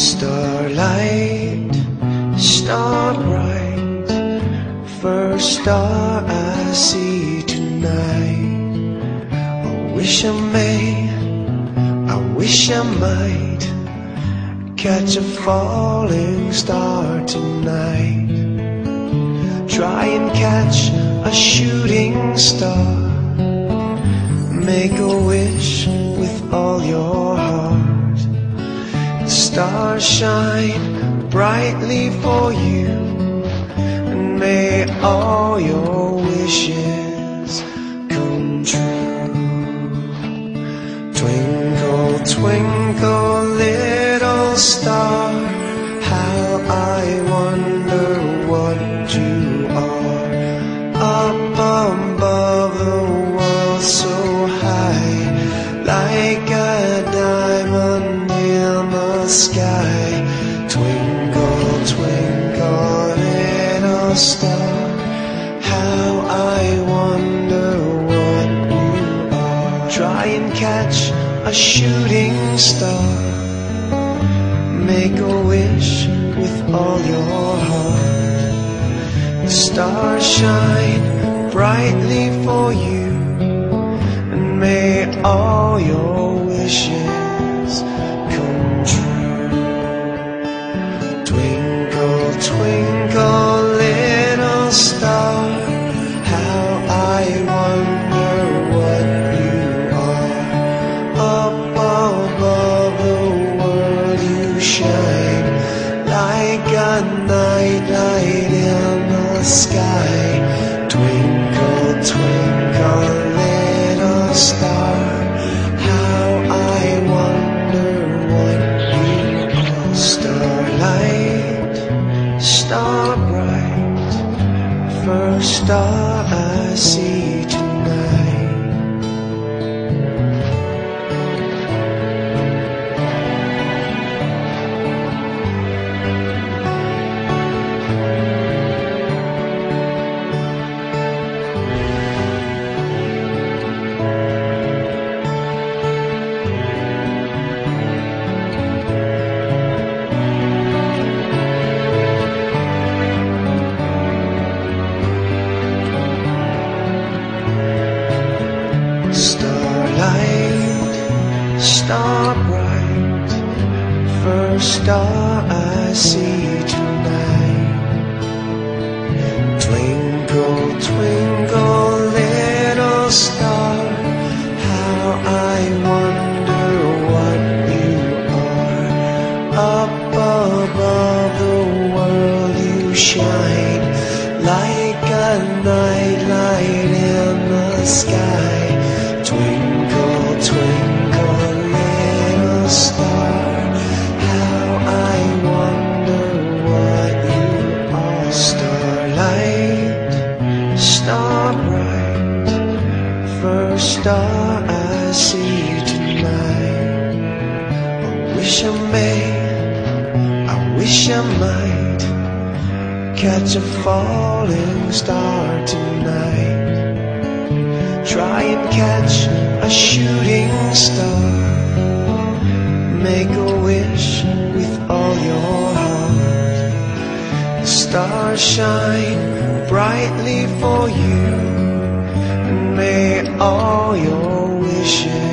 Starlight, star bright, first star I see tonight. I wish I may, I wish I might catch a falling star tonight. Try and catch a shooting star. Make a wish with all your heart. The stars shine brightly for you, and may all your wishes come true. Twinkle, twinkle, little star, how I wonder what you are. Up above the world so high, like a diamond in the sky. Twinkle, twinkle, little star, how I wonder what you are. Try and catch a shooting star. Make a wish with all your heart. The stars shine brightly for you, and may all your wishes come true. Twinkle, twinkle, little star, how I wonder what you are. Up above the world you shine, like a nightlight in the sky. Twinkle, twinkle, little star, how I wonder what you are. Starlight, star bright, first star I see tonight. Starlight, star bright, first star I see tonight. Twinkle, twinkle, little star, how I wonder what you are. Up above the world you shine, like a nightlight in the sky. Twinkle, twinkle, little star, how I wonder what you are. Starlight, star bright, first star I see tonight. I wish I may, I wish I might catch a falling star tonight. Try and catch a shooting star. Make a wish with all your heart. The stars shine brightly for you, and may all your wishes